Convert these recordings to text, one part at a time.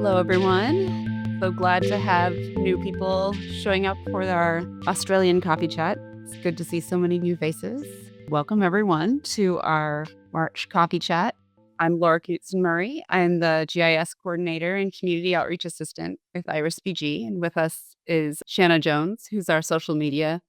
Hello, everyone. So glad to have new people showing up for our Australian coffee chat. It's good to see so many new faces. Welcome, everyone, to our March coffee chat. I'm Laura Coutson-Murray. I'm the GIS coordinator and community outreach assistant with IrisBG. And with us is Shanna Jones, who's our social media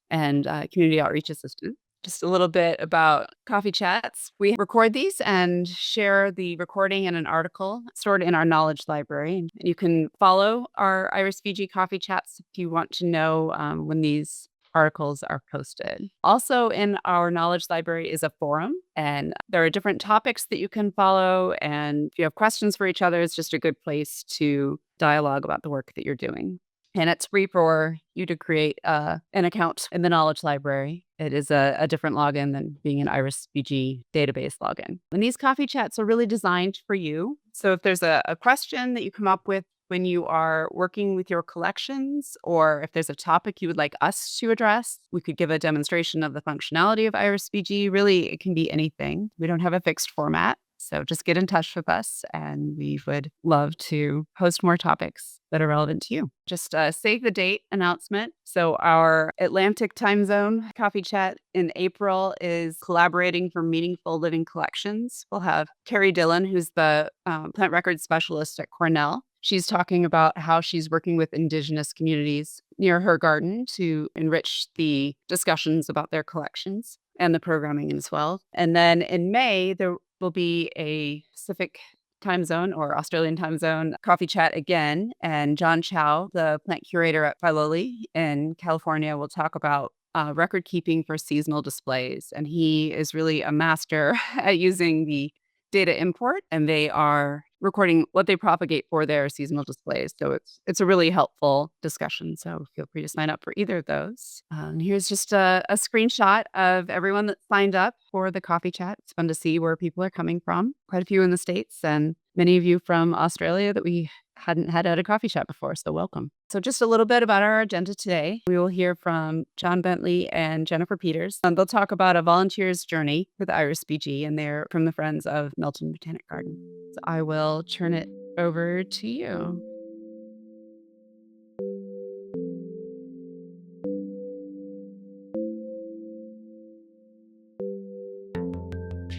and community outreach assistant. Just a little bit about coffee chats. We record these and share the recording in an article stored in our knowledge library. And you can follow our IrisBG coffee chats if you want to know when these articles are posted. Also in our knowledge library is a forum, and there are different topics that you can follow. And if you have questions for each other, it's just a good place to dialogue about the work that you're doing. And it's free for you to create an account in the knowledge library. It is a different login than being an IrisBG database login. And these coffee chats are really designed for you. So if there's a question that you come up with when you are working with your collections, or if there's a topic you would like us to address, we could give a demonstration of the functionality of IrisBG. Really, it can be anything. We don't have a fixed format. So just get in touch with us, and we would love to host more topics that are relevant to you. Just save the date announcement. So our Atlantic time zone coffee chat in April is collaborating for meaningful living collections. We'll have Carrie Dillon, who's the plant record specialist at Cornell. She's talking about how she's working with Indigenous communities near her garden to enrich the discussions about their collections and the programming as well. And then in May, there will be a Pacific time zone or Australian time zone coffee chat again. And John Chow, the plant curator at Filoli in California, will talk about record keeping for seasonal displays. And he is really a master at using the data import, and they are recording what they propagate for their seasonal displays. So it's a really helpful discussion. So feel free to sign up for either of those. And here's just a screenshot of everyone that signed up for the coffee chat. It's fun to see where people are coming from. Quite a few in the States and many of you from Australia that we hadn't had at a coffee chat before. So welcome. So just a little bit about our agenda today. We will hear from John Bentley and Jennifer Peters. They'll talk about a volunteer's journey with IrisBG, and they're from the Friends of Melton Botanic Garden. So I will turn it over to you.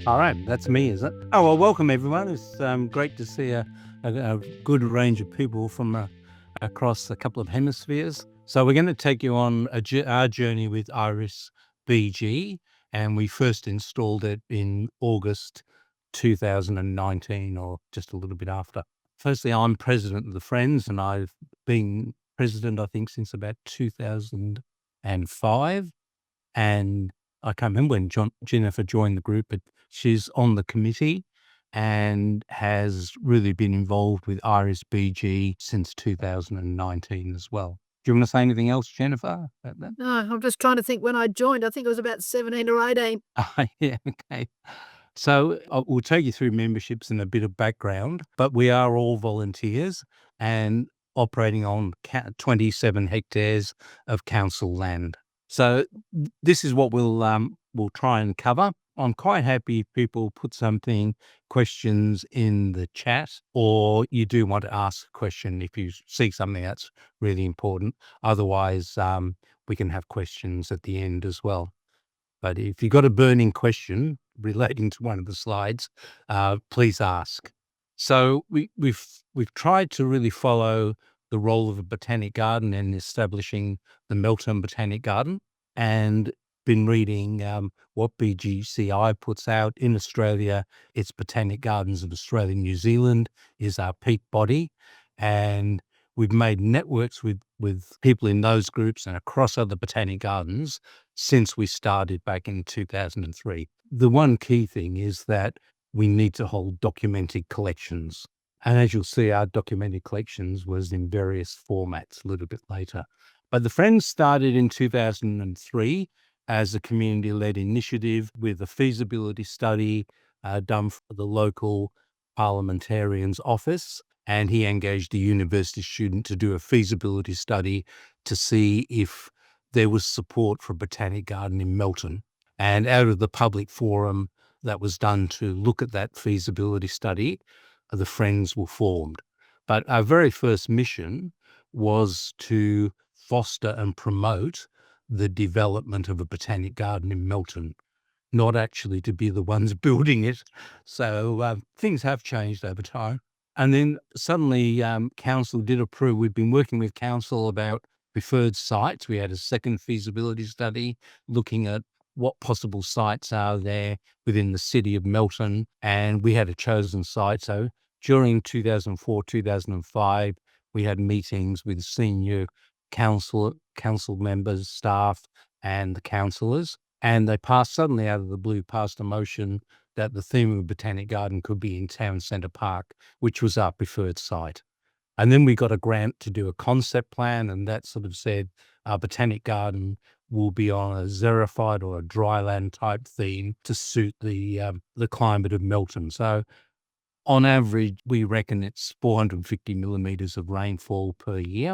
All right, that's me, is it? Oh, well, welcome everyone. It's great to see a good range of people from across a couple of hemispheres. So we're going to take you on our journey with IrisBG, and we first installed it in August 2019, or just a little bit after. Firstly, I'm president of the Friends, and I've been president, I think, since about 2005. And I can't remember when Jennifer joined the group, but she's on the committee and has really been involved with IrisBG since 2019 as well. Do you want to say anything else, Jennifer, about that? No, I'm just trying to think when I joined. I think I was about 17 or 18. Yeah, okay. So we'll take you through memberships and a bit of background, but we are all volunteers and operating on 27 hectares of council land. So this is what we'll try and cover. I'm quite happy if people put questions in the chat, or you do want to ask a question if you see something that's really important. Otherwise, we can have questions at the end as well. But if you've got a burning question relating to one of the slides, please ask. So we've tried to really follow the role of a botanic garden in establishing the Melton Botanic Garden, and been reading what BGCI puts out in Australia. It's Botanic Gardens of Australia and New Zealand is our peak body, and we've made networks with people in those groups and across other botanic gardens since we started back in 2003. The one key thing is that we need to hold documented collections. And as you'll see, our documented collections was in various formats a little bit later. But the Friends started in 2003 as a community-led initiative with a feasibility study done for the local parliamentarian's office. And he engaged a university student to do a feasibility study to see if there was support for a botanic garden in Melton. And out of the public forum that was done to look at that feasibility study, the Friends were formed. But our very first mission was to foster and promote the development of a botanic garden in Melton, not actually to be the ones building it. So things have changed over time. And then suddenly council did approve. We've been working with council about preferred sites. We had a second feasibility study looking at what possible sites are there within the city of Melton, and we had a chosen site. So during 2004, 2005, we had meetings with senior council members, staff, and the councillors, and they suddenly out of the blue passed a motion that the theme of Botanic Garden could be in Town Centre Park, which was our preferred site. And then we got a grant to do a concept plan, and that sort of said our Botanic Garden will be on a xerophyte or a dryland type theme to suit the climate of Melton. So on average, we reckon it's 450 millimetres of rainfall per year.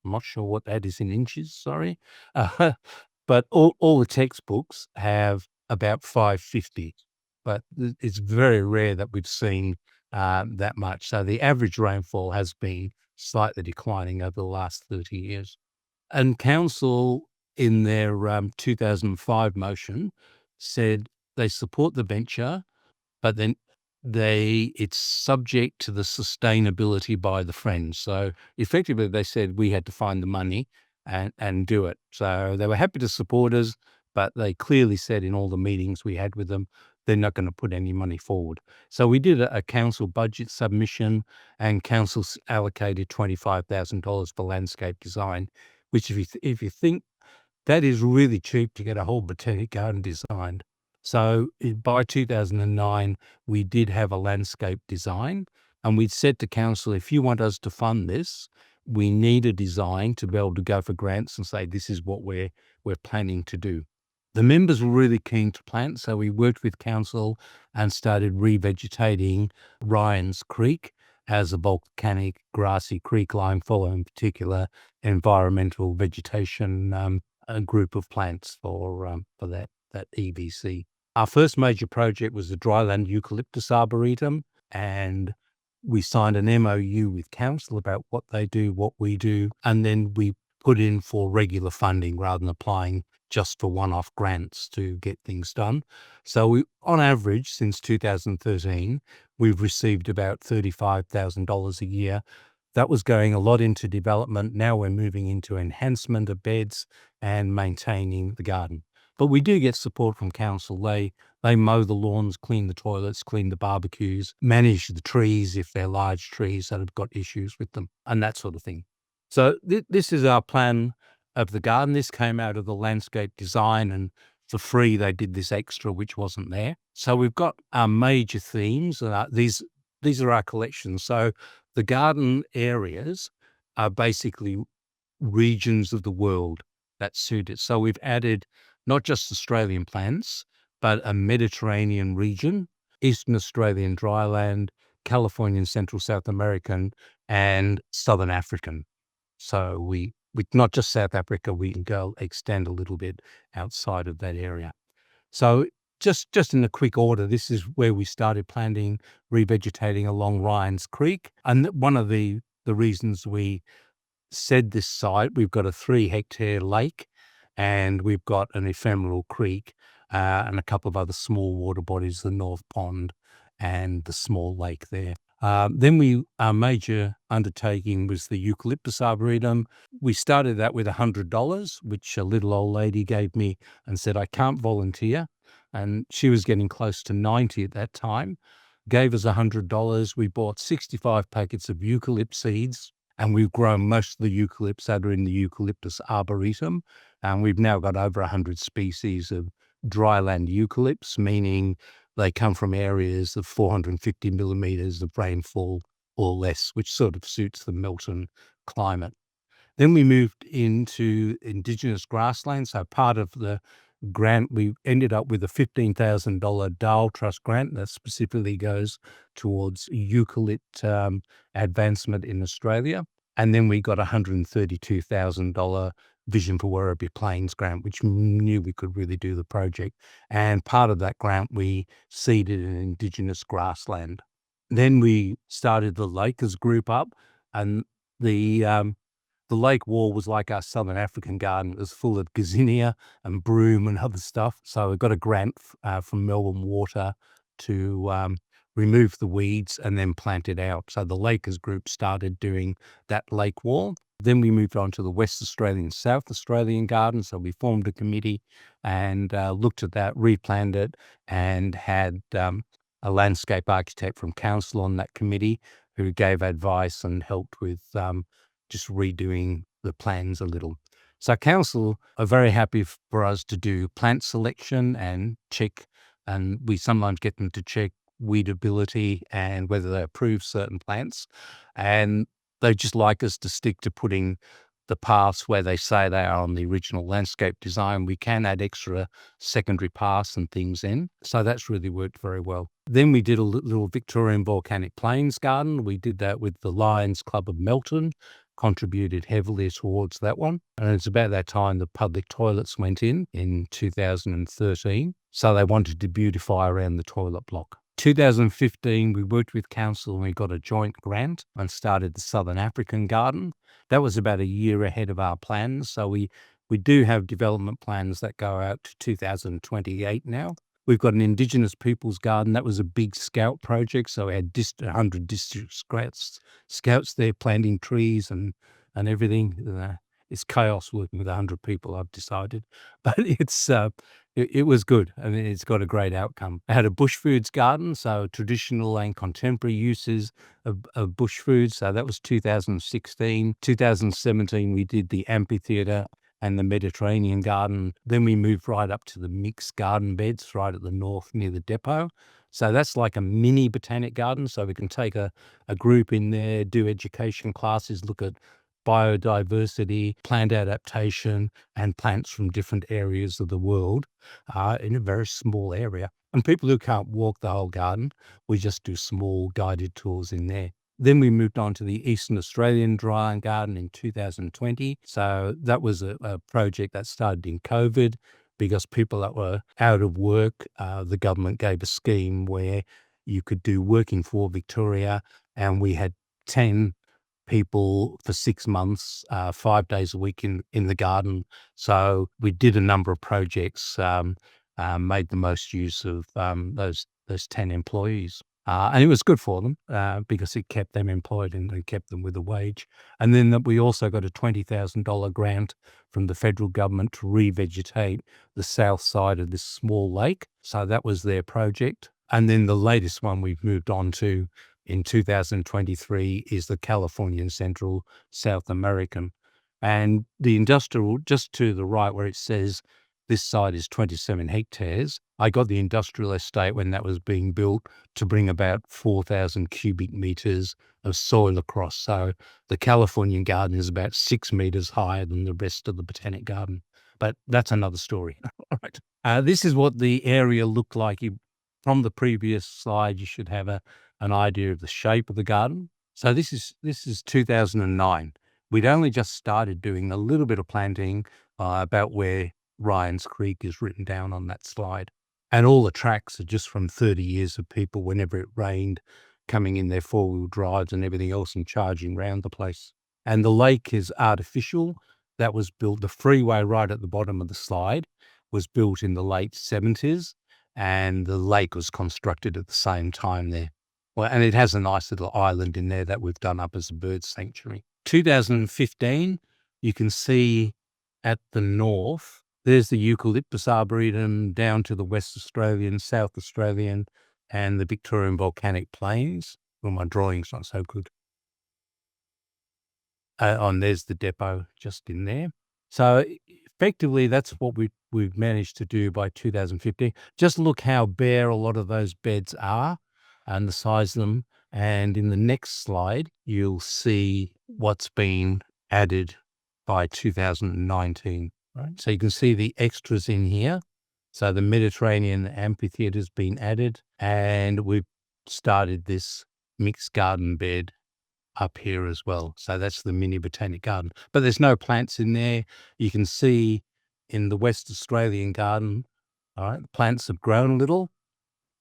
I'm not sure what that is in inches, sorry. But all the textbooks have about 550, but it's very rare that we've seen that much. So the average rainfall has been slightly declining over the last 30 years. And council, in their 2005 motion, said they support the venture, but then it's subject to the sustainability by the Friends. So effectively, they said we had to find the money and do it. So they were happy to support us, but they clearly said in all the meetings we had with them, they're not going to put any money forward. So we did a council budget submission, and council allocated $25,000 for landscape design, which if you think, that is really cheap to get a whole botanic garden designed. So by 2009, we did have a landscape design, and we'd said to council, if you want us to fund this, we need a design to be able to go for grants and say, this is what we're planning to do. The members were really keen to plant, so we worked with council and started revegetating Ryan's Creek as a volcanic grassy creek line, following particular environmental vegetation a group of plants for that EBC. Our first major project was the dryland eucalyptus arboretum, and we signed an MOU with council about what they do, what we do, and then we put in for regular funding rather than applying just for one-off grants to get things done. So on average, since 2013, we've received about $35,000 a year. That was going a lot into development. Now we're moving into enhancement of beds and maintaining the garden. But we do get support from council. They mow the lawns, clean the toilets, clean the barbecues, manage the trees if they're large trees that have got issues with them, and that sort of thing. So this is our plan of the garden. This came out of the landscape design, and for free they did this extra which wasn't there. So we've got our major themes. These are our collections. So the garden areas are basically regions of the world that suit it. So we've added not just Australian plants, but a Mediterranean region, Eastern Australian dryland, Californian, Central South American, and Southern African. So we not just South Africa, we can go extend a little bit outside of that area. So just in a quick order, this is where we started planting, revegetating along Ryan's Creek. And one of the reasons we said this site, we've got a 3-hectare lake, and we've got an ephemeral creek and a couple of other small water bodies, the North Pond and the small lake there. Then our major undertaking was the Eucalyptus Arboretum. We started that with $100, which a little old lady gave me and said, I can't volunteer. And she was getting close to 90 at that time. Gave us $100. We bought 65 packets of eucalypt seeds, and we've grown most of the eucalypts that are in the Eucalyptus Arboretum. And we've now got over 100 species of dryland eucalypts, meaning they come from areas of 450 millimetres of rainfall or less, which sort of suits the Melton climate. Then we moved into Indigenous grasslands. So part of the grant, we ended up with a $15,000 Dahl Trust grant that specifically goes towards eucalypt advancement in Australia. And then we got a $132,000 Vision for Werribee Plains grant, which knew we could really do the project. And part of that grant, we seeded an Indigenous grassland. Then we started the Lakers group up. And the lake wall was like our Southern African garden. It was full of gazania and broom and other stuff. So we got a grant from Melbourne Water to remove the weeds and then plant it out. So the Lakers group started doing that lake wall. Then we moved on to the West Australian, South Australian garden. So we formed a committee and looked at that, replanned it, and had a landscape architect from council on that committee who gave advice and helped with just redoing the plans a little. So council are very happy for us to do plant selection and check, and we sometimes get them to check weedability and whether they approve certain plants. And they just like us to stick to putting the paths where they say they are on the original landscape design. We can add extra secondary paths and things in. So that's really worked very well. Then we did a little Victorian Volcanic Plains garden. We did that with the Lions Club of Melton, contributed heavily towards that one. And it's about that time the public toilets went in 2013. So they wanted to beautify around the toilet block. 2015, we worked with council and we got a joint grant and started the Southern African Garden. That was about a year ahead of our plans. So we do have development plans that go out to 2028 now. We've got an Indigenous Peoples Garden. That was a big scout project. So we had 100 district scouts there planting trees and everything. It's chaos working with 100 people, I've decided. But it was good. I mean, it's got a great outcome. I had a bush foods garden, so traditional and contemporary uses of bush foods. So that was 2016. 2017, we did the amphitheatre and the Mediterranean garden. Then we moved right up to the mixed garden beds right at the north near the depot. So that's like a mini botanic garden. So we can take a group in there, do education classes, look at biodiversity, plant adaptation, and plants from different areas of the world in a very small area. And people who can't walk the whole garden, we just do small guided tours in there. Then we moved on to the Eastern Australian Dry Garden in 2020. So that was a project that started in COVID because people that were out of work, the government gave a scheme where you could do Working for Victoria, and we had 10 people for 6 months, 5 days a week in the garden. So we did a number of projects, made the most use of those 10 employees. And it was good for them because it kept them employed and it kept them with a wage. And then we also got a $20,000 grant from the federal government to revegetate the south side of this small lake. So that was their project. And then the latest one we've moved on to in 2023 is the Californian Central South American. And the industrial, just to the right where it says this site is 27 hectares, I got the industrial estate when that was being built to bring about 4,000 cubic meters of soil across. So the Californian garden is about 6 meters higher than the rest of the botanic garden. But that's another story. All right. This is what the area looked like. From the previous slide, you should have an idea of the shape of the garden. So this is 2009. We'd only just started doing a little bit of planting about where Ryan's Creek is written down on that slide. And all the tracks are just from 30 years of people, whenever it rained, coming in their four-wheel drives and everything else and charging around the place. And the lake is artificial. That was built, the freeway right at the bottom of the slide was built in the late 70s, and the lake was constructed at the same time there. Well, and it has a nice little island in there that we've done up as a bird sanctuary. 2015, you can see at the north, there's the Eucalyptus Arboretum down to the West Australian, South Australian, and the Victorian Volcanic Plains. Well, my drawing's not so good. And there's the depot just in there. So effectively, that's what we've managed to do by 2015. Just look how bare a lot of those beds are and the size of them. And in the next slide, you'll see what's been added by 2019. Right? So you can see the extras in here. So the Mediterranean amphitheatre has been added, and we've started this mixed garden bed up here as well. So that's the mini botanic garden, but there's no plants in there. You can see in the West Australian garden, all right, plants have grown a little,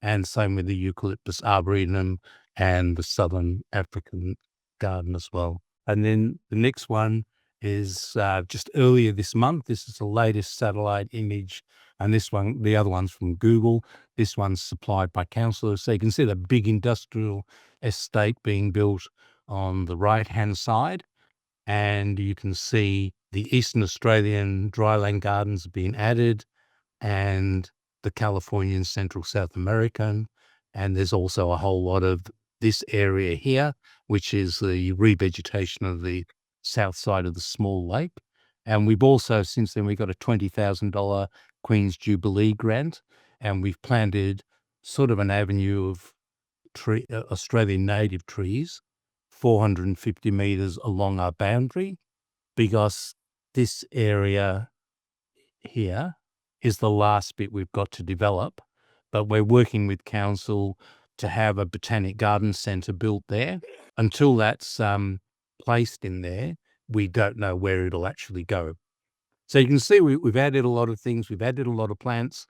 and same with the Eucalyptus Arboretum and the Southern African garden as well. And then the next one is just earlier this month. This is the latest satellite image. And this one, the other one's from Google. This one's supplied by councillors. So you can see the big industrial estate being built on the right-hand side. And you can see the Eastern Australian dryland gardens being added, and the Californian Central South American. And there's also a whole lot of this area here, which is the revegetation of the south side of the small lake. And we've also, since then, we got a $20,000 Queen's Jubilee grant, and we've planted sort of an avenue of Australian native trees, 450 metres along our boundary, because this area here is the last bit we've got to develop, but we're working with council to have a botanic garden centre built there. Until that's placed in there, we don't know where it'll actually go. So you can see we've added a lot of things. We've added a lot of plants.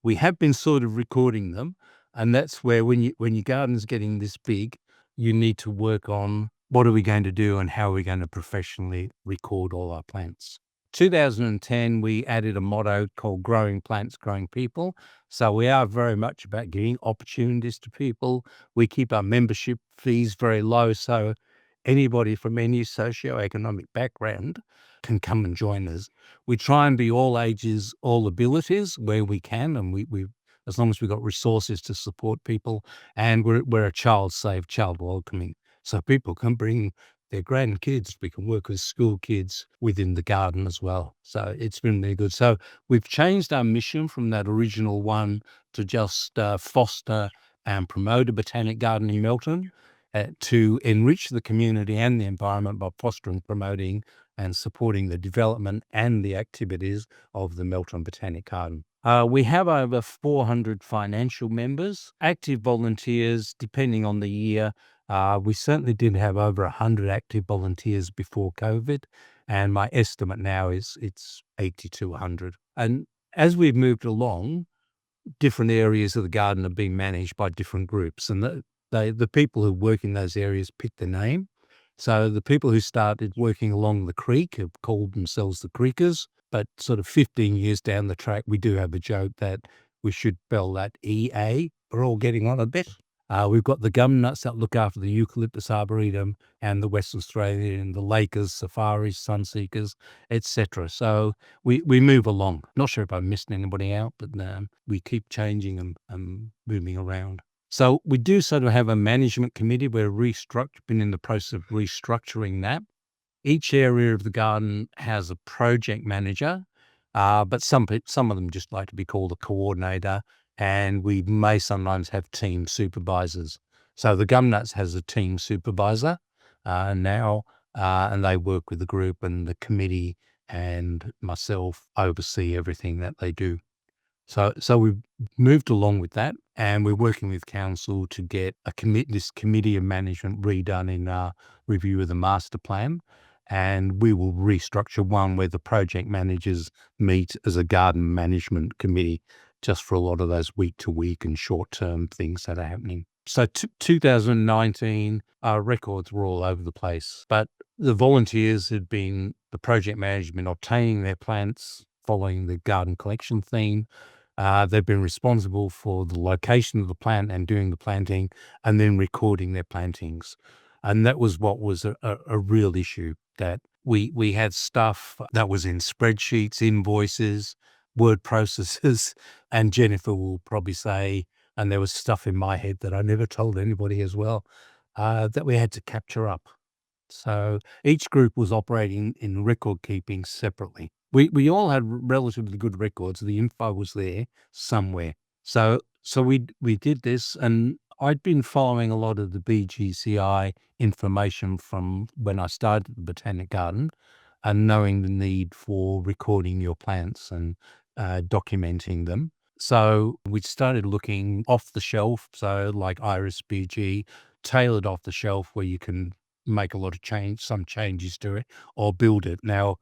We have been sort of recording them, and that's where when your garden's getting this big, you need to work on what are we going to do and how are we going to professionally record all our plants. 2010, we added a motto called Growing Plants, Growing People. So we are very much about giving opportunities to people. We keep our membership fees very low, so anybody from any socioeconomic background can come and join us. We try and be all ages, all abilities where we can, and we as long as we've got resources to support people, and we're a child-safe, child welcoming. So people can bring their grandkids. We can work with school kids within the garden as well. So it's been really good. So we've changed our mission from that original one to just foster and promote a botanic garden in Melton, to enrich the community and the environment by fostering, promoting and supporting the development and the activities of the Melton Botanic Garden. We have over 400 financial members, active volunteers, depending on the year. We certainly did have over 100 active volunteers before COVID, and my estimate now is it's 80 to 100. And as we've moved along, different areas of the garden are being managed by different groups, and the people who work in those areas pick the name. So the people who started working along the creek have called themselves the Creekers, but sort of 15 years down the track, we do have a joke that we should spell that EA. We're all getting on a bit. We've got the gum nuts that look after the Eucalyptus arboretum and the Western Australian, the Lakers, Safaris, Sunseekers, etc. So we move along. Not sure if I missed anybody out, but we keep changing and moving around. So we do sort of have a management committee. We're been in the process of restructuring that. Each area of the garden has a project manager, but some of them just like to be called a coordinator, and we may sometimes have team supervisors. So the gum nuts has a team supervisor now, and they work with the group, and the committee and myself oversee everything that they do. So we've moved along with that, and we're working with council to get this committee of management redone in our review of the master plan, and we will restructure one where the project managers meet as a garden management committee, just for a lot of those week-to-week and short-term things that are happening. So 2019, our records were all over the place, but the volunteers had been the project management, obtaining their plants, following the garden collection theme. They've been responsible for the location of the plant and doing the planting, and then recording their plantings. And that was what was a real issue, that we had stuff that was in spreadsheets, invoices, word processors, and Jennifer will probably say, and there was stuff in my head that I never told anybody as well, that we had to capture up. So each group was operating in record keeping separately. We all had relatively good records. The info was there somewhere. So we did this, and I'd been following a lot of the BGCI information from when I started the Botanic Garden, and knowing the need for recording your plants and documenting them. So we started looking off the shelf, so like IrisBG, tailored off the shelf, where you can make a lot of some changes to it, or build it. Now,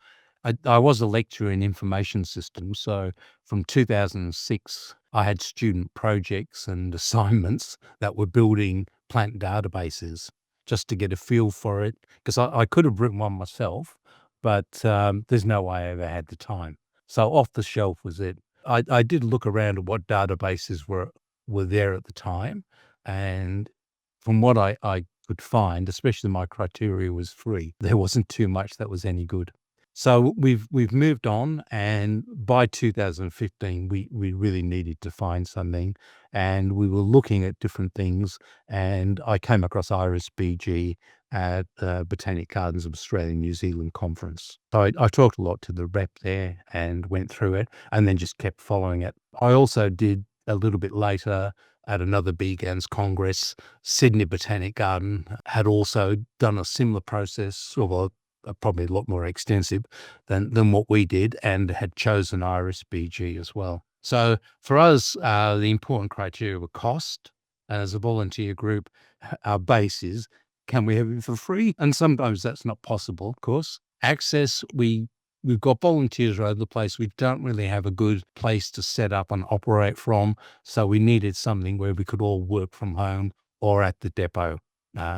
I was a lecturer in information systems, so from 2006, I had student projects and assignments that were building plant databases, just to get a feel for it, because I could have written one myself, but there's no way I ever had the time. So off the shelf was it. I did look around at what databases were there at the time, and from what I could find, especially my criteria was free, there wasn't too much that was any good. So we've moved on, and by 2015, we really needed to find something, and we were looking at different things, and I came across IrisBG at the Botanic Gardens of Australia and New Zealand conference. So I talked a lot to the rep there and went through it, and then just kept following it. I also did a little bit later at another BGANS Congress, Sydney Botanic Garden had also done a similar process, or probably a lot more extensive than what we did, and had chosen IrisBG as well. So for us, the important criteria were cost. And as a volunteer group, our base is, can we have it for free? And sometimes that's not possible, of course. Access, we've got volunteers all over the place. We don't really have a good place to set up and operate from. So we needed something where we could all work from home or at the depot.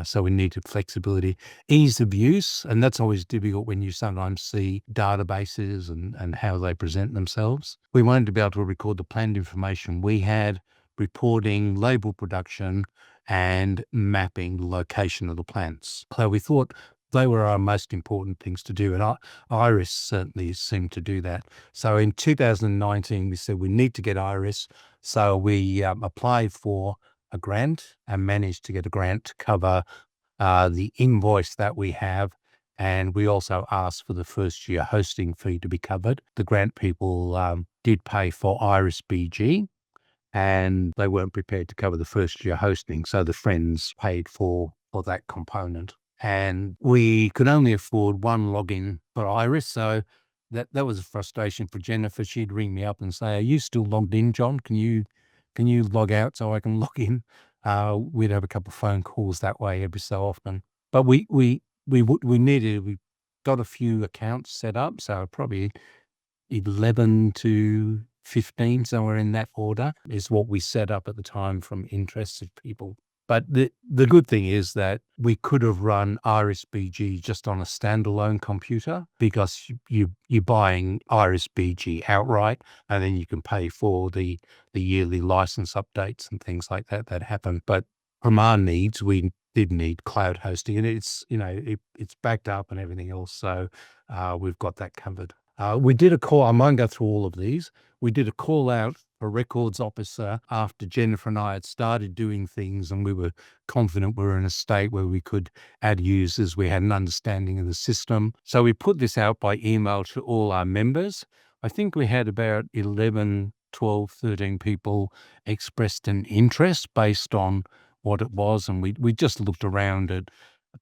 So we needed flexibility, ease of use, and that's always difficult when you sometimes see databases and how they present themselves. We wanted to be able to record the plant information we had, reporting, label production, and mapping the location of the plants. So we thought they were our most important things to do, and Iris certainly seemed to do that. So in 2019, we said we need to get Iris, so we applied for a grant and managed to get a grant to cover the invoice that we have. And we also asked for the first year hosting fee to be covered. The grant people did pay for IrisBG, and they weren't prepared to cover the first year hosting. So the friends paid for that component. And we could only afford one login for Iris. So that was a frustration for Jennifer. She'd ring me up and say, "Are you still logged in, John? Can you log out so I can log in?" We'd have a couple of phone calls that way every so often. But we got a few accounts set up, so probably 11 to 15, somewhere in that order, is what we set up at the time from interested people. But the good thing is that we could have run IrisBG just on a standalone computer, because you're buying IrisBG outright, and then you can pay for the yearly license updates and things like that happen. But from our needs, we did need cloud hosting, and it's backed up and everything else. So we've got that covered. We did a call. I won't go through all of these. We did a call out for records officer after Jennifer and I had started doing things, and we were confident we were in a state where we could add users. We had an understanding of the system. So we put this out by email to all our members. I think we had about 11, 12, 13 people expressed an interest based on what it was. And we just looked around at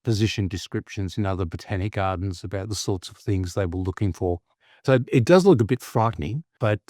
position descriptions in other botanic gardens about the sorts of things they were looking for. So it does look a bit frightening, but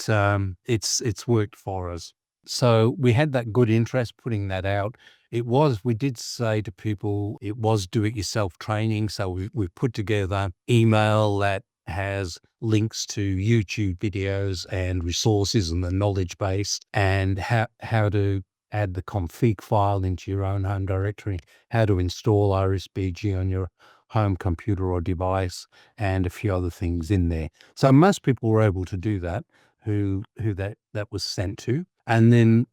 it's worked for us. So we had that good interest putting that out. We did say to people, it was do-it-yourself training. So we put together email that has links to YouTube videos and resources and the knowledge base, and how to add the config file into your own home directory, how to install IrisBG on your home computer or device, and a few other things in there. So most people were able to do that, who that was sent to. And then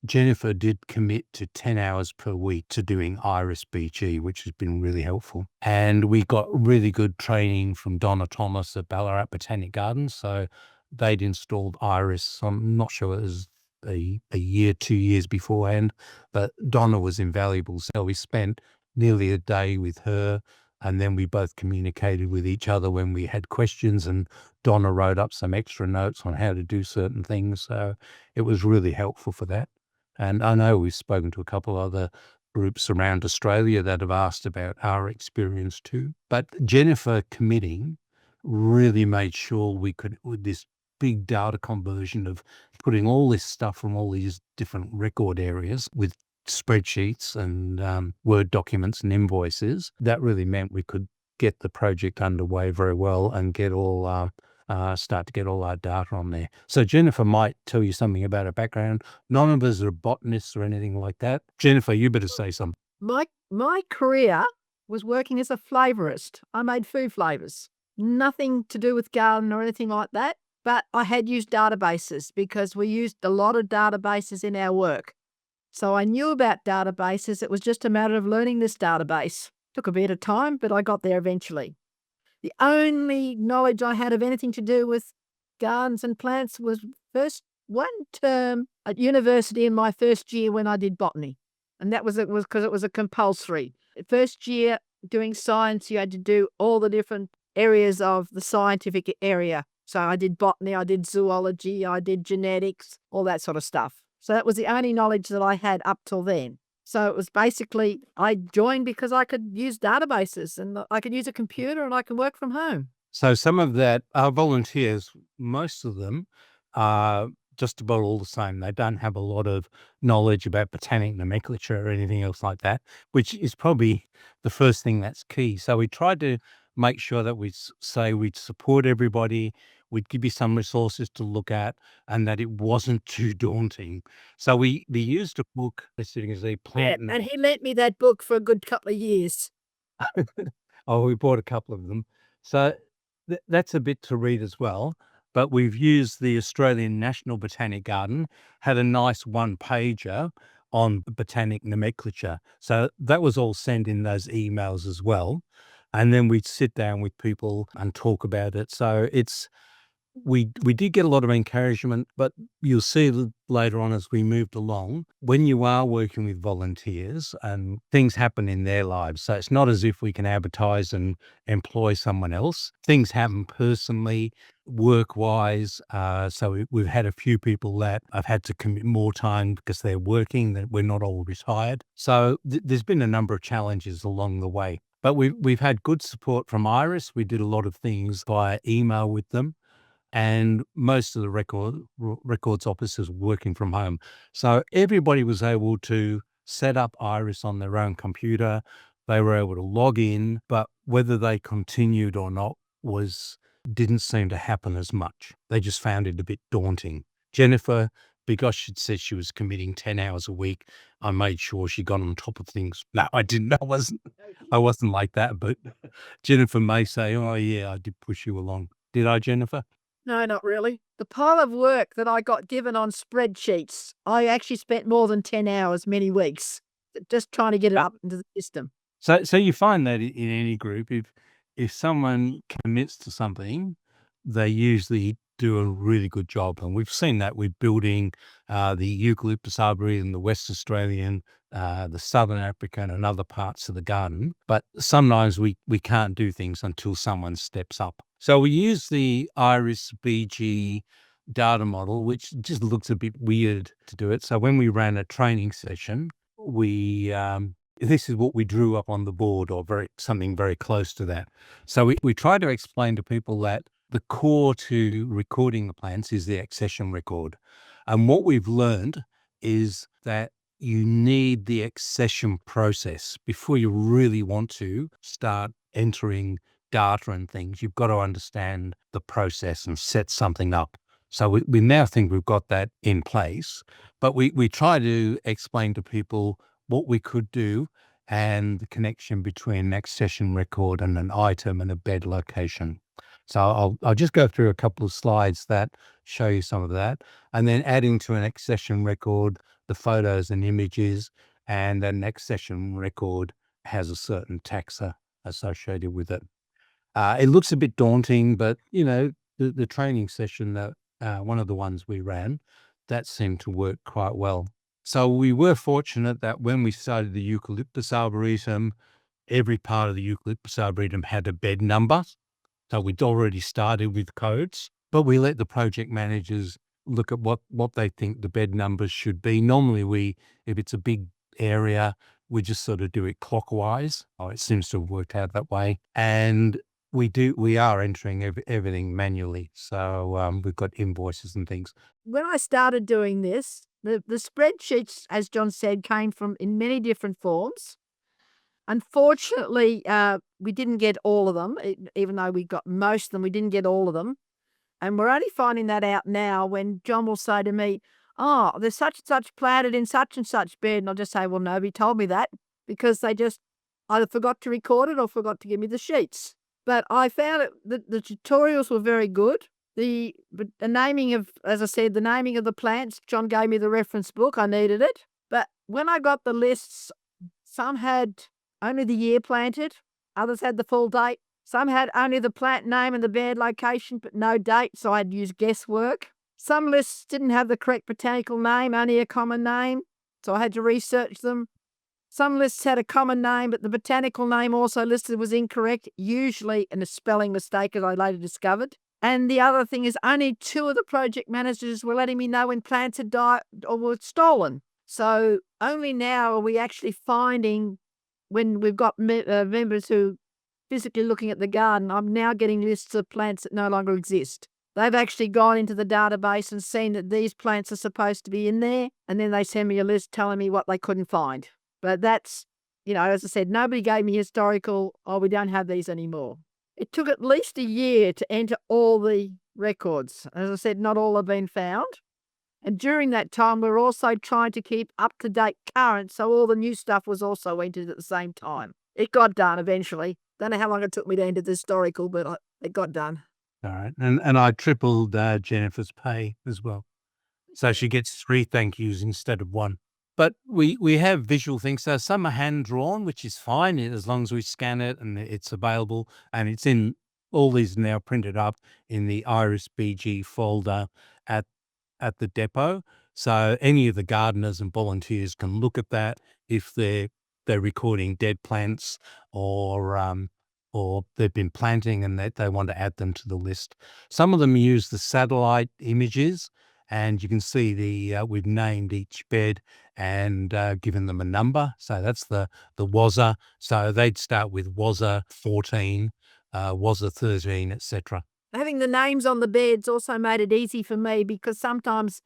Jennifer did commit to 10 hours per week to doing IrisBG, which has been really helpful. And we got really good training from Donna Thomas at Ballarat Botanic Gardens. So they'd installed Iris. I'm not sure it was a year, 2 years beforehand, but Donna was invaluable. So we spent nearly a day with her, and then we both communicated with each other when we had questions, and Donna wrote up some extra notes on how to do certain things. So it was really helpful for that. And I know we've spoken to a couple other groups around Australia that have asked about our experience too. But Jennifer committing really made sure we could, with this big data conversion of putting all this stuff from all these different record areas with spreadsheets and Word documents and invoices, that really meant we could get the project underway very well and get all start to get all our data on there. So Jennifer might tell you something about her background. None of us are botanists or anything like that. Jennifer, you better say something. My My career was working as a flavourist. I made food flavours. Nothing to do with garden or anything like that. But I had used databases because we used a lot of databases in our work. So I knew about databases. It was just a matter of learning this database. Took a bit of time, but I got there eventually. The only knowledge I had of anything to do with gardens and plants was first one term at university in my first year when I did botany. And that was because it was a compulsory. First year doing science, you had to do all the different areas of the scientific area. So I did botany, I did zoology, I did genetics, all that sort of stuff. So that was the only knowledge that I had up till then. So it was basically, I joined because I could use databases and I could use a computer and I can work from home. So some of that, our volunteers, most of them are just about all the same. They don't have a lot of knowledge about botanic nomenclature or anything else like that, which is probably the first thing that's key. So we tried to make sure that we'd support everybody, we'd give you some resources to look at, and that it wasn't too daunting. So we used a book, sitting as a plant. And he lent me that book for a good couple of years. Oh, we bought a couple of them. So that's a bit to read as well. But we've used the Australian National Botanic Garden, had a nice one-pager on botanic nomenclature. So that was all sent in those emails as well. And then we'd sit down with people and talk about it. So we did get a lot of encouragement, but you'll see later on as we moved along, when you are working with volunteers and things happen in their lives. So it's not as if we can advertise and employ someone else. Things happen personally, work-wise. So we've had a few people that have had to commit more time because they're working, that we're not all retired. So there's been a number of challenges along the way. But we've had good support from Iris. We did a lot of things via email with them. And most of the records officers were working from home. So everybody was able to set up Iris on their own computer. They were able to log in, but whether they continued or not didn't seem to happen as much. They just found it a bit daunting. Jennifer, because she'd said she was committing 10 hours a week, I made sure she got on top of things. No, I didn't. I wasn't like that, but Jennifer may say, oh yeah, I did push you along. Did I, Jennifer? No, not really. The pile of work that I got given on spreadsheets, I actually spent more than 10 hours many weeks just trying to get it up into the system. So you find that in any group, if someone commits to something, they usually do a really good job. And we've seen that with building the eucalyptus arboretum, the West Australian, the Southern African and other parts of the garden. But sometimes we can't do things until someone steps up. So we use the IrisBG data model, which just looks a bit weird to do it. So when we ran a training session, this is what we drew up on the board, or something very close to that. So we try to explain to people that the core to recording the plants is the accession record. And what we've learned is that you need the accession process before you really want to start entering data and things. You've got to understand the process and set something up. So we now think we've got that in place, but we try to explain to people what we could do and the connection between an accession record and an item and a bed location. So I'll just go through a couple of slides that show you some of that, and then adding to an accession record the photos and images, and an accession record has a certain taxa associated with it. It looks a bit daunting, but the training session that one of the ones we ran, that seemed to work quite well. So we were fortunate that when we started the Eucalyptus Arboretum, every part of the Eucalyptus Arboretum had a bed number. So we'd already started with codes, but we let the project managers look at what they think the bed numbers should be. Normally if it's a big area, we just sort of do it clockwise. It seems to have worked out that way. And we are entering everything manually. So we've got invoices and things. When I started doing this, the spreadsheets, as John said, came from in many different forms. Unfortunately, we didn't get all of them, even though we got most of them, we didn't get all of them. And we're only finding that out now when John will say to me, oh, there's such and such planted in such and such bed. And I'll just say, well, nobody told me that, because they just either forgot to record it or forgot to give me the sheets. But I found the tutorials were very good. The naming of, as I said, the naming of the plants, John gave me the reference book. I needed it. But when I got the lists, some had only the year planted, others had the full date. Some had only the plant name and the bed location, but no date, so I'd use guesswork. Some lists didn't have the correct botanical name, only a common name, so I had to research them. Some lists had a common name, but the botanical name also listed was incorrect, usually a spelling mistake, as I later discovered. And the other thing is only 2 of the project managers were letting me know when plants had died or were stolen. So only now are we actually finding, when we've got members who physically looking at the garden, I'm now getting lists of plants that no longer exist. They've actually gone into the database and seen that these plants are supposed to be in there, and then they send me a list telling me what they couldn't find. But that's, as I said, nobody gave me historical, we don't have these anymore. It took at least a year to enter all the records. As I said, not all have been found. And during that time, we're also trying to keep up-to-date current, so all the new stuff was also entered at the same time. It got done eventually. Don't know how long it took me to enter the historical, but it got done. All right. And I tripled Jennifer's pay as well. So she gets 3 thank yous instead of 1. But we have visual things. So some are hand-drawn, which is fine as long as we scan it and it's available. And it's in, all these now printed up in the IrisBG folder at the depot. So any of the gardeners and volunteers can look at that if they're recording dead plants or they've been planting and they want to add them to the list. Some of them use the satellite images, and you can see we've named each bed and given them a number. So that's the WASA. So they'd start with WASA 14, WASA 13, etc. Having the names on the beds also made it easy for me, because sometimes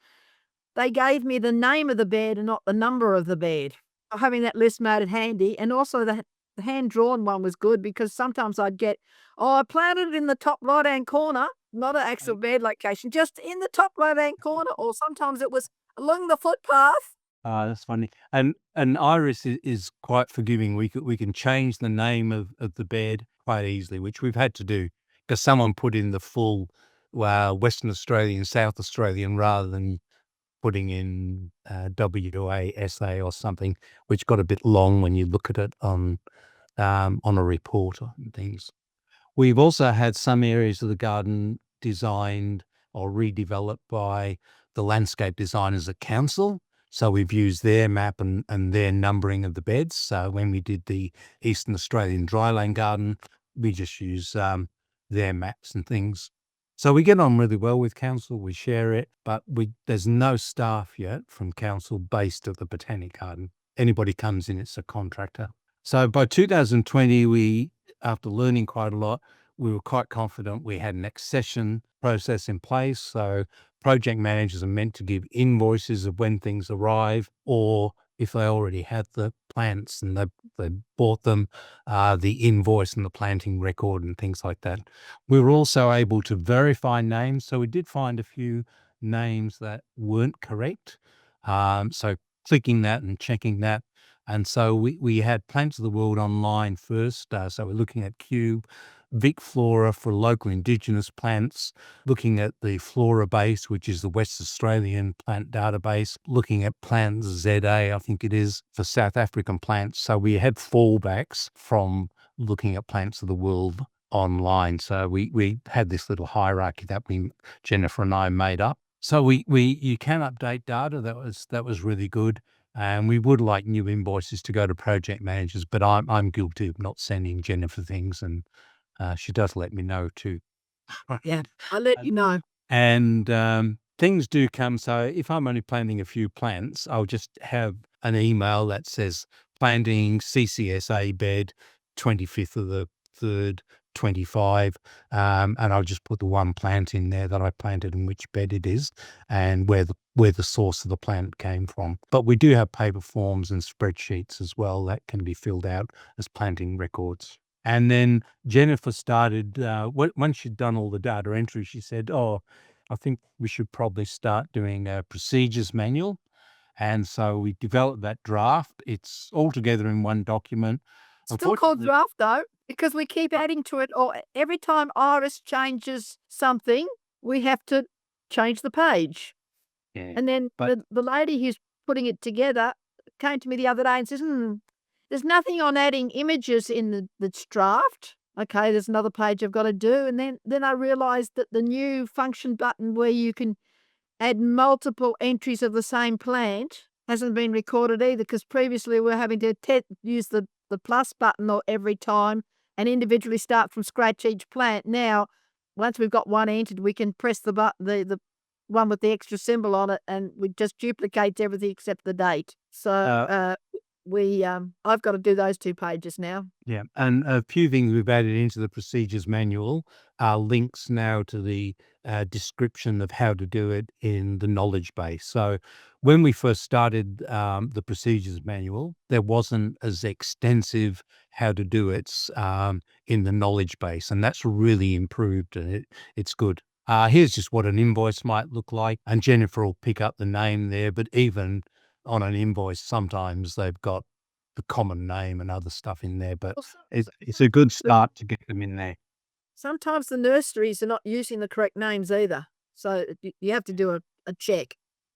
they gave me the name of the bed and not the number of the bed. Having that list made it handy, and also the hand-drawn one was good, because sometimes I'd get, I planted it in the top right-hand corner, not an actual bed location, just in the top right-hand corner, or sometimes it was along the footpath. That's funny. And Iris is quite forgiving. We can change the name of the bed quite easily, which we've had to do because someone put in the full Western Australian, South Australian, rather than putting in WASA or something, which got a bit long when you look at it on a report and things. We've also had some areas of the garden designed or redeveloped by the landscape designers at council. So we've used their map and their numbering of the beds. So when we did the Eastern Australian dryland garden, we just use their maps and things. So we get on really well with council. We share it, but there's no staff yet from council based at the Botanic Garden. Anybody comes in, it's a contractor. So by 2020, after learning quite a lot, we were quite confident we had an accession process in place. So project managers are meant to give invoices of when things arrive, or if they already had the plants and they bought them, the invoice and the planting record and things like that. We were also able to verify names. So we did find a few names that weren't correct. So clicking that and checking that. And so we had Plants of the World online first. So we're looking at Cube, Vic Flora for local Indigenous plants, looking at the Flora base, which is the West Australian plant database, looking at Plants ZA, I think it is, for South African plants. So we had fallbacks from looking at Plants of the World online. So we had this little hierarchy that Jennifer and I made up. So you can update data. That was really good. And we would like new invoices to go to project managers, but I'm guilty of not sending Jennifer things, and she does let me know too. Yeah, I'll let you know. And things do come. So if I'm only planting a few plants, I'll just have an email that says planting CCSA bed 25th of the 3rd, 25, and I'll just put the one plant in there that I planted and which bed it is and where the source of the plant came from. But we do have paper forms and spreadsheets as well that can be filled out as planting records. And then Jennifer started, once she'd done all the data entry, she said, I think we should probably start doing a procedures manual. And so we developed that draft. It's all together in one document. Still called draft though, because we keep adding to it, or every time Iris changes something, we have to change the page. Yeah. And then But the lady who's putting it together came to me the other day and says, there's nothing on adding images in the draft. Okay, there's another page I've got to do. And then I realized that the new function button where you can add multiple entries of the same plant hasn't been recorded either, because previously we were having to use the plus button or every time and individually start from scratch each plant. Now, once we've got one entered, we can press the button, the one with the extra symbol on it, and we just duplicates everything except the date. So I've got to do those 2 pages now. yeah, and a few things we've added into the procedures manual are links now to the description of how to do it in the knowledge base. So when we first started the procedures manual, there wasn't as extensive how to do it in the knowledge base, and that's really improved, and it's good. Here's just what an invoice might look like, and Jennifer will pick up the name there, but even on an invoice, sometimes they've got the common name and other stuff in there, but Well, it's a good start to get them in there. sometimes the nurseries are not using the correct names either. So you have to do a check.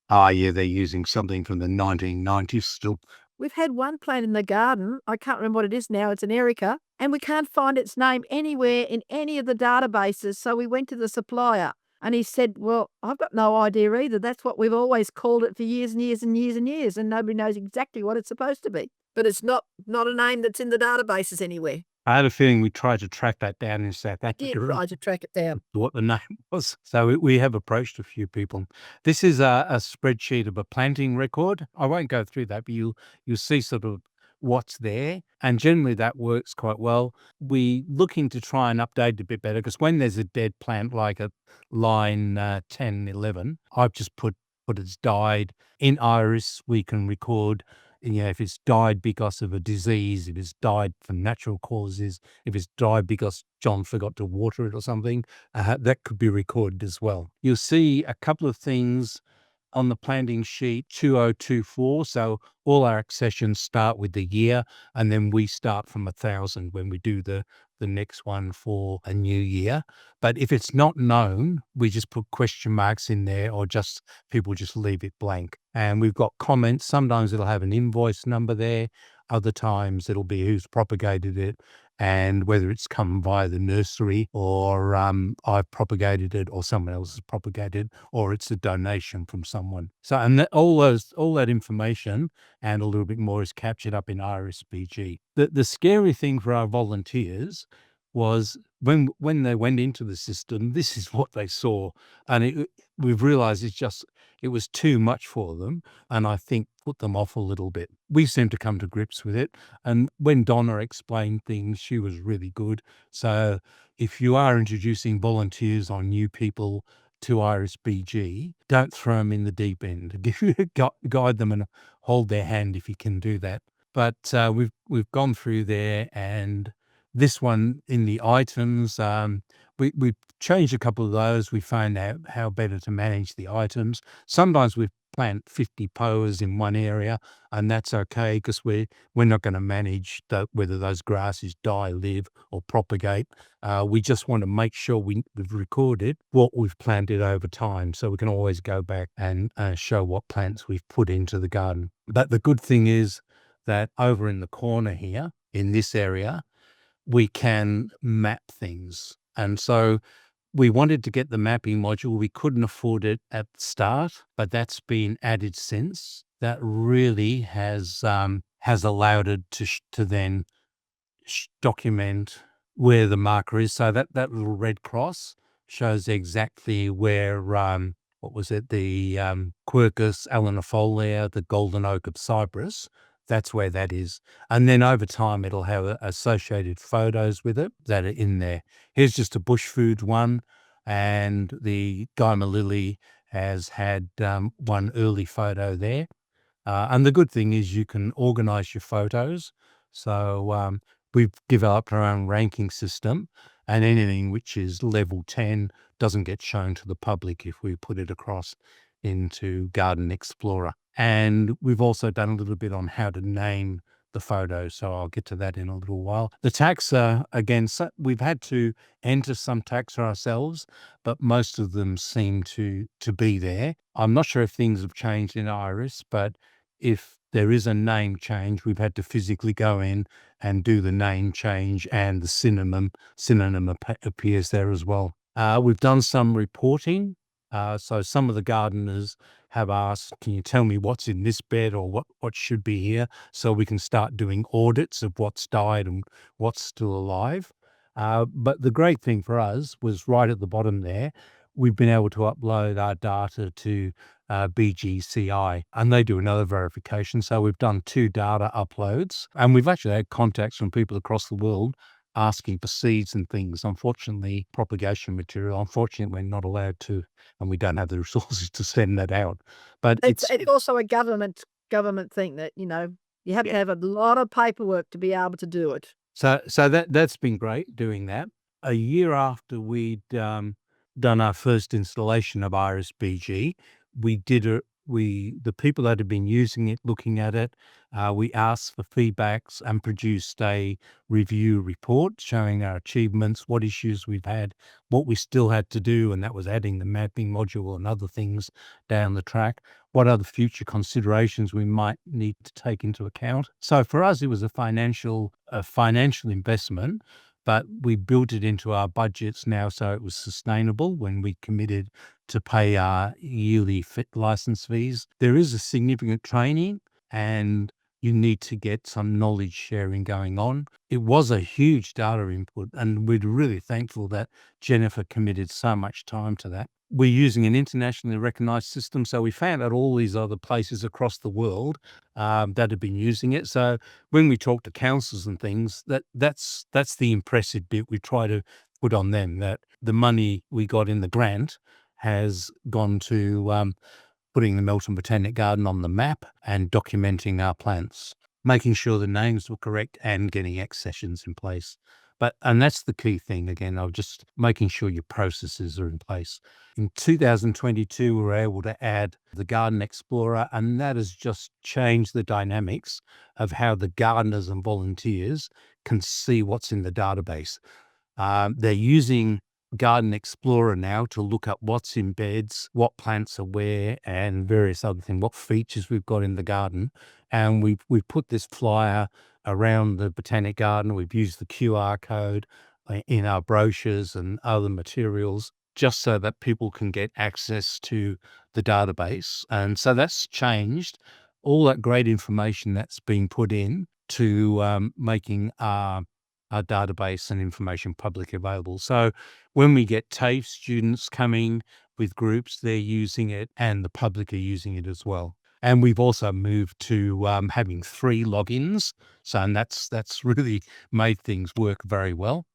Oh, yeah, they're using something from the 1990s still. We've had one plant in the garden, I can't remember what it is now, it's an Erica, and we can't find its name anywhere in any of the databases. So we went to the supplier and he said, well, I've got no idea either. That's what we've always called it for years and years and years and years, and nobody knows exactly what it's supposed to be. But it's not a name that's in the databases anywhere. I had a feeling we tried to track that down in South Africa. Did try to track it down. What the name was. So we have approached a few people. This is a spreadsheet of a planting record. I won't go through that, but you'll see sort of what's there. And generally that works quite well. We looking to try and update it a bit better, because when there's a dead plant like at line 10, 11, I've just put it's died. In Iris, we can record, if it's died because of a disease, if it's died from natural causes, if it's died because John forgot to water it or something, that could be recorded as well. You'll see a couple of things on the planting sheet 2024. So all our accessions start with the year, and then we start from 1,000 when we do the next one for a new year. But if it's not known, we just put question marks in there, or just people just leave it blank. And we've got comments. Sometimes it'll have an invoice number there. Other times it'll be who's propagated it and whether it's come via the nursery, or I've propagated it, or someone else has propagated, or it's a donation from someone. So, and all that information and a little bit more is captured up in IrisBG. The scary thing for our volunteers was when they went into the system, this is what they saw, and we've realised it was too much for them, and I think put them off a little bit. We seem to come to grips with it, and when Donna explained things, she was really good. So if you are introducing volunteers or new people to IrisBG, don't throw them in the deep end. Guide them and hold their hand if you can do that. But we've gone through there, and this one in the items, we changed a couple of those. We found out how better to manage the items. Sometimes we plant 50 poas in one area, and that's okay, because we're not going to manage whether those grasses die, live, or propagate. We just want to make sure we've recorded what we've planted over time, so we can always go back and show what plants we've put into the garden. But the good thing is that over in the corner here, in this area, we can map things. And so we wanted to get the mapping module. We couldn't afford it at the start, but that's been added since. That really has allowed it to then document where the marker is. So that little red cross shows exactly where, what was it, the Quercus alanifolia, the golden oak of Cyprus. That's where that is. And then over time, it'll have associated photos with it that are in there. Here's just a bush food one. And the Guyma lily has had one early photo there. And the good thing is you can organize your photos. So we've developed our own ranking system, and anything which is level 10 doesn't get shown to the public if we put it across into Garden Explorer. And we've also done a little bit on how to name the photos, so I'll get to that in a little while. The taxa, again, we've had to enter some taxa ourselves, but most of them seem to be there. I'm not sure if things have changed in Iris, but if there is a name change, we've had to physically go in and do the name change, and the synonym appears there as well. We've done some reporting. So some of the gardeners have asked, can you tell me what's in this bed or what should be here, so we can start doing audits of what's died and what's still alive. But the great thing for us was right at the bottom there, we've been able to upload our data to BGCI, and they do another verification. So we've done 2 data uploads, and we've actually had contacts from people across the world asking for seeds and things. Unfortunately, propagation material, unfortunately, we're not allowed to, and we don't have the resources to send that out. But It's also a government thing that, you have to have a lot of paperwork to be able to do it. So that's been great doing that. A year after we'd done our first installation of IrisBG, the people that had been using it, looking at it, we asked for feedbacks and produced a review report showing our achievements, what issues we've had, what we still had to do, and that was adding the mapping module and other things down the track, what other future considerations we might need to take into account. So for us, it was a financial investment, but we built it into our budgets now, so it was sustainable when we committed to pay our yearly license fees. There is a significant training, and you need to get some knowledge sharing going on. It was a huge data input, and we're really thankful that Jennifer committed so much time to that. We're using an internationally recognized system, so we found out all these other places across the world that have been using it. So when we talk to councils and things, that's the impressive bit we try to put on them, that the money we got in the grant has gone to putting the Melton Botanic Garden on the map and documenting our plants, making sure the names were correct and getting accessions in place. And that's the key thing, again, of just making sure your processes are in place. In 2022, we were able to add the Garden Explorer, and that has just changed the dynamics of how the gardeners and volunteers can see what's in the database. They're using Garden Explorer now to look up what's in beds, what plants are where, and various other things, what features we've got in the garden. And we've put this flyer around the Botanic Garden. We've used the QR code in our brochures and other materials, just so that people can get access to the database. And so that's changed all that great information that's been put in to making our database and information publicly available. So when we get TAFE students coming with groups, they're using it, and the public are using it as well. And we've also moved to having 3 logins. And that's really made things work very well.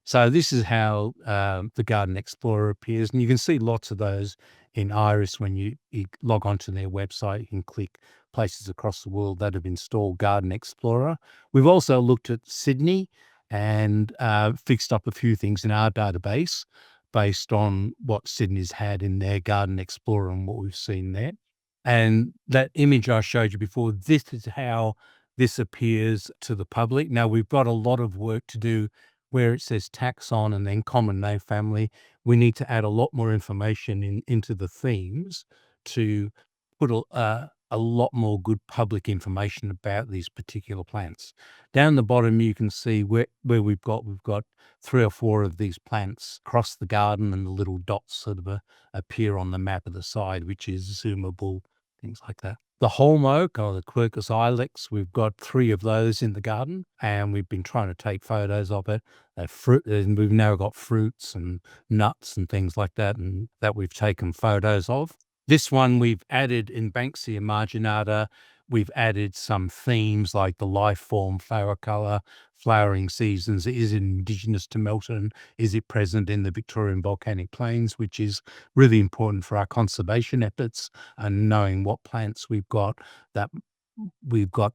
So this is how the Garden Explorer appears. And you can see lots of those in Iris when you log onto their website. You can click places across the world that have installed Garden Explorer. We've also looked at Sydney and fixed up a few things in our database based on what Sydney's had in their Garden Explorer and what we've seen there. And that image I showed you before, this is how this appears to the public. Now, we've got a lot of work to do where it says taxon and then common name family. We need to add a lot more information into the themes to put a lot more good public information about these particular plants. Down the bottom, you can see where we've got 3 or 4 of these plants across the garden, and the little dots sort of appear on the map at the side, which is zoomable, things like that. The holm oak, or the Quercus ilex, we've got 3 of those in the garden, and we've been trying to take photos of it. And we've now got fruits and nuts and things like that, and that we've taken photos of. This one we've added in Banksia marginata. We've added some themes like the life form, flower colour, flowering seasons. Is it indigenous to Melton? Is it present in the Victorian volcanic plains, which is really important for our conservation efforts, and knowing what plants we've got that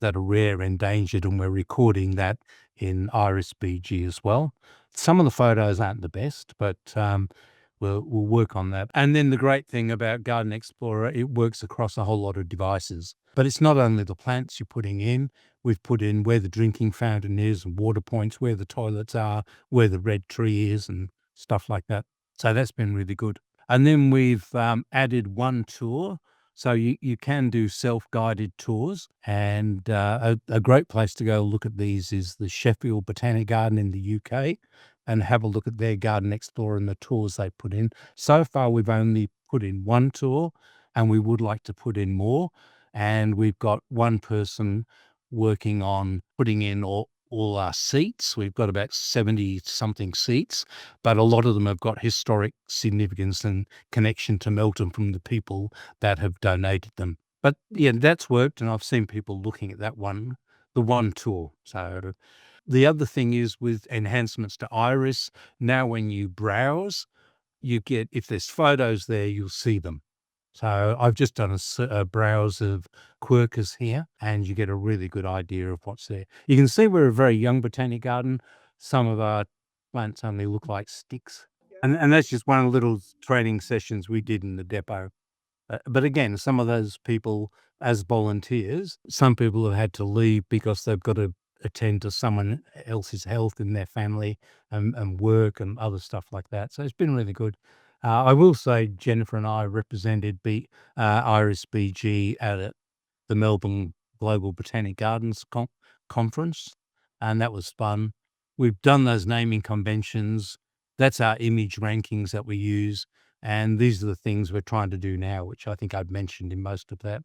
are rare, endangered, and we're recording that in IrisBG as well. Some of the photos aren't the best, but we'll work on that. And then the great thing about Garden Explorer, it works across a whole lot of devices. But it's not only the plants you're putting in. We've put in where the drinking fountain is and water points, where the toilets are, where the red tree is and stuff like that. So that's been really good. And then we've added one tour. So you can do self-guided tours. And a great place to go look at these is the Sheffield Botanic Garden in the UK, and have a look at their Garden Explorer and the tours they put in. So far, we've only put in one tour, and we would like to put in more. And we've got one person working on putting in all our seats. We've got about 70 something seats, but a lot of them have got historic significance and connection to Melton from the people that have donated them. But yeah, that's worked, and I've seen people looking at that one, the one tour. So the other thing is with enhancements to Iris, now when you browse, you get, if there's photos there, you'll see them. So I've just done a browse of quercus here, and you get a really good idea of what's there. You can see we're a very young botanic garden. Some of our plants only look like sticks. And that's just one of the little training sessions we did in the depot. But again, some of those people as volunteers, some people have had to leave because they've got to attend to someone else's health in their family and work and other stuff like that. So it's been really good. I will say Jennifer and I represented IrisBG at the Melbourne Global Botanic Gardens conference, and that was fun. We've done those naming conventions. That's our image rankings that we use. And these are the things we're trying to do now, which I think I've mentioned in most of that.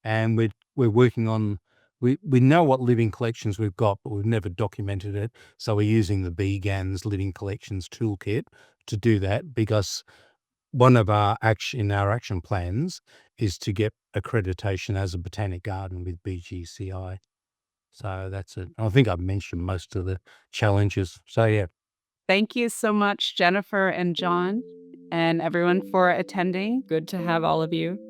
And we're working on, we know what living collections we've got, but we've never documented it. So we're using the BGAN's Living Collections Toolkit to do that, because one of our action plans is to get accreditation as a botanic garden with BGCI. So that's it. I think I've mentioned most of the challenges. So yeah. Thank you so much, Jennifer and John, and everyone for attending. Good to have all of you.